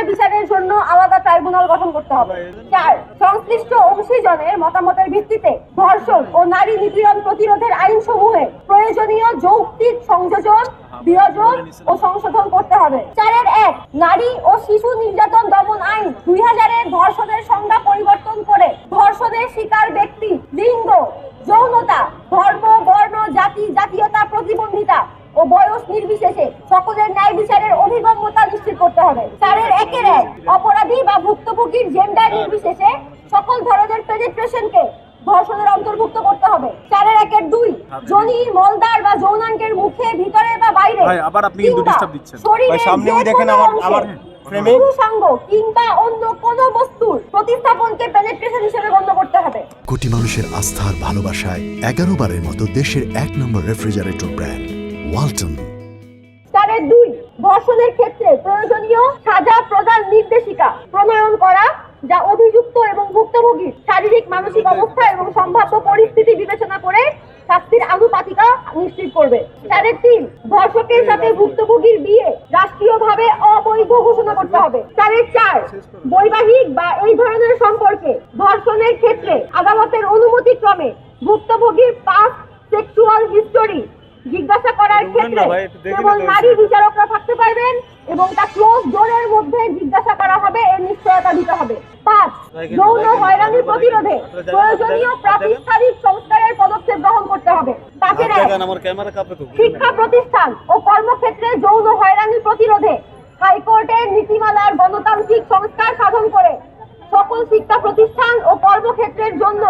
বিচারের জন্য আলাদা ট্রাইব্যুনাল গঠন করতে হবে। 4, সংশ্লিষ্ট অংশীজনের মতামতের ভিত্তিতে ধর্ষণ ও নারী নিপীড়ন প্রতিরোধের আইনসমূহে প্রয়োজনীয় যৌক্তিক সংযোজন, বিয়োজন ও সংশোধন করতে হবে। 4-1, নারী ও শিশু নির্যাতন দমন আইন 2000-এর ধর্ষণের সংজ্ঞা পরিবর্তন করে ধর্ষণের শিকার ব্যক্তি, লিঙ্গ, যৌনতা, ধর্ম, বর্ণ, জাতি, জাতীয়তা, প্রতিবন্ধিতা ও বয়স নির্বিশেষে সকলের ন্যায় বিচারের অভিগম্যতা নিশ্চিত করতে হবে। 4-1, অপরাধী বা ভুক্তভোগীর জেন্ডার নির্বিশেষে সকল ধরনের পেনিট্রেশনকে ধর্ষণের অন্তর্ভুক্ত করতে হবে। 4-2, যোনি, মলদ্বার বা যৌনাঙ্গের মুখে, ভিতরে বা বাইরে আবার আপনি কিন্তু ডিস্টার্ব দিচ্ছেন। শরীরের সামনে দেখেন আমার পুরুষাঙ্গ কিংবা অন্য কোনো বস্তুর প্রতিস্থাপনকে পেনিট্রেশন হিসেবে গণ্য করতে হবে। কোটি মানুষের আস্থার ভালোবাসায় 11 বারের মতো দেশের 1 নম্বর রেফ্রিজারেটর ব্র্যান্ড ওয়ালটন। 4-2, ধর্ষণের ক্ষেত্রে প্রয়োজনীয় সাজা প্রদান নির্দেশিকা প্রণয়ন করা, যা অভিযুক্ত এবং ভুক্তভোগীর শারীরিক, মানসিক অবস্থা এবং সম্ভাব্য পরিস্থিতি বিবেচনা করে শাস্তির আনুপাতিকতা নিশ্চিত করবে। 4-3, ধর্ষকের সাথে ভুক্তভোগীর বিয়ে রাষ্ট্রীয়ভাবে অবৈধ ঘোষণা করতে হবে। 4-4, বৈবাহিক বা এই ধরনের সম্পর্কে ধর্ষণের ক্ষেত্রে আদালতের অনুমতিক্রমে ভুক্তভোগীর পাস্ট সেক্সুয়াল হিস্টোরি জিজ্ঞাসা করার ক্ষেত্রে কেবল নারী বিচারকরা থাকতে পারবেন এবং তা ক্লোজ ডোরের মধ্যে জিজ্ঞাসা করা হবে, এর নিশ্চয়তা দিতে হবে। 5, যৌন হয়রানি প্রতিরোধে প্রয়োজনীয় প্রাতিষ্ঠানিক সংস্কারের পদক্ষেপ গ্রহণ করতে হবে। 5-1, শিক্ষা প্রতিষ্ঠান ও কর্মক্ষেত্রে যৌন হয়রানি প্রতিরোধে হাইকোর্টের নীতিমালার গণতান্ত্রিক সংস্কার সাধন করে সকল শিক্ষা প্রতিষ্ঠান ও কর্মক্ষেত্রের জন্য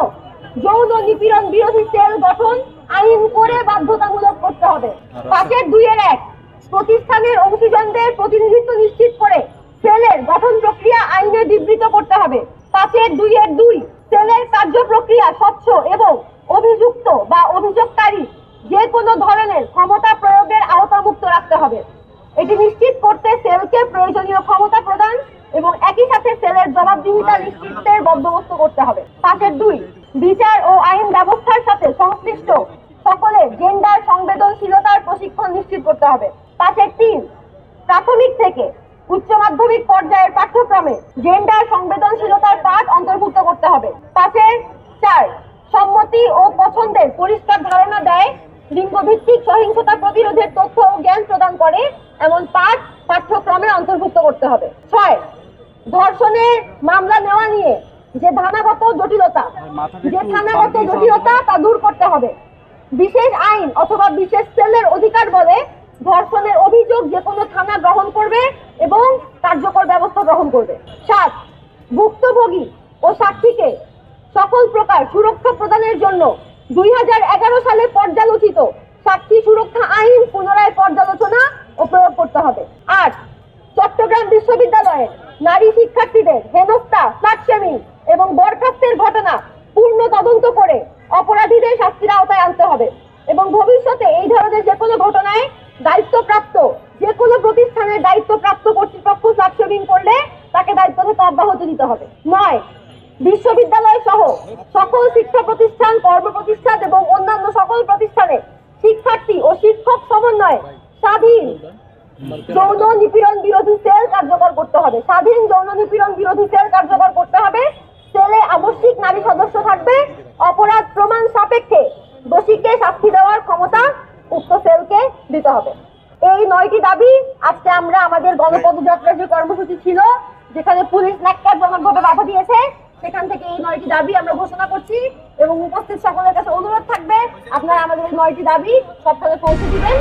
যৌন নিপীড়ন বিরোধী সেল গঠন আইন করে বাধ্যতামূলক করতে হবে। 5-2-1, প্রতিষ্ঠানের অংশীজনদের প্রতিনিধিত্ব নিশ্চিত করে সেলের গঠন প্রক্রিয়া আইনে বিবৃত করতে হবে। 5-2-2, সেলের কার্য প্রক্রিয়া স্বচ্ছ এবং অভিযুক্ত বা অভিযোগকারী যে কোনো ধরনের ক্ষমতা প্রয়োগের আওতামুক্ত রাখতে হবে। এটি নিশ্চিত করতে সেলকে প্রয়োজনীয় ক্ষমতা প্রদান এবং একই সাথে সেলের জবাবদিহিতা নিশ্চিতের বন্দোবস্ত করতে হবে। 5-2, বিচার ও আইন ব্যবস্থার সাথে সংশ্লিষ্ট সকলে জেন্ডার সংবেদনশীলতার প্রশিক্ষণ নিশ্চিত করতে হবে। 5-3, প্রাথমিক থেকে উচ্চ মাধ্যমিক পর্যায়ের পাঠ্যক্রমে জেন্ডার সংবেদনশীলতার পাঠ অন্তর্ভুক্ত করতে হবে। 5-4, সম্মতি ও পছন্দের পরিষ্কার ধারণা দেয়, লিঙ্গভিত্তিক সহিংসতা প্রতিরোধের তথ্য ও জ্ঞান প্রদান করে এমন পাঠ পাঠ্যক্রমে অন্তর্ভুক্ত করতে হবে। 6, ধর্ষণের মামলা নেওয়া নিয়ে যে থানাগত জটিলতা তা দূর করতে হবে। বিশেষ আইন অথবা বিশেষ সেলের অধিকার বলে ধর্ষণের অভিযোগ যে কোনো থানা গ্রহণ করবে এবং কার্যকর ব্যবস্থা গ্রহণ করবে। 7, ভুক্তভোগী ও সাক্ষীকে সকল প্রকার সুরক্ষা প্রদানের জন্য 2011 সালে পর্যালোচিত সাক্ষী সুরক্ষা আইন পুনরায় পর্যালোচনা ও প্রয়োগ করতে হবে। 8, চট্টগ্রাম বিশ্ববিদ্যালয়ের নারী শিক্ষার্থীদের হেনস্থা, স্লাট শেমিং এবং বরখাস্তের ঘটনা পূর্ণ তদন্ত করে অপরাধীদের শাস্তির আওতায় আনতে হবে এবং ভবিষ্যতে এই ধরনের যে কোনো ঘটনায় দায়িত্বপ্রাপ্ত যে কোনো প্রতিষ্ঠানের দায়িত্বপ্রাপ্ত কর্তৃপক্ষ স্লাট শেমিং করলে তাকে দায়িত্ব থেকে অব্যাহতি দিতে হবে। 9, বিশ্ববিদ্যালয় সহ সকল শিক্ষা প্রতিষ্ঠান, কর্ম প্রতিষ্ঠান এবং অন্যান্য সকল প্রতিষ্ঠানে শিক্ষার্থী ও শিক্ষক সমন্বয়ে স্বাধীন যৌন নিপীড়ন বিরোধী সেল কার্যকর করতে হবে। স্বাধীন যৌন নিপীড়ন বিরোধী সেল কার্যকর করতে হবে। সেলে আবশ্যিক নারী সদস্য থাকবে। অপরাধ প্রমাণ সাপেক্ষে দোষীকে শাস্তি দেওয়ার ক্ষমতা উক্ত সেলকে দিতে হবে। এই 9টি দাবি আজকে আমরা আমাদের গণপদযাত্রার যে কর্মসূচি ছিল, যেখানে পুলিশ ন্যাক্কারজনকভাবে বাধা দিয়েছে, সেখান থেকে এই 9টি দাবি আমরা ঘোষণা করছি এবং উপস্থিত সকলের কাছে অনুরোধ থাকবে আপনারা আমাদের এই 9টি দাবি সবখানে পৌঁছে দিবেন।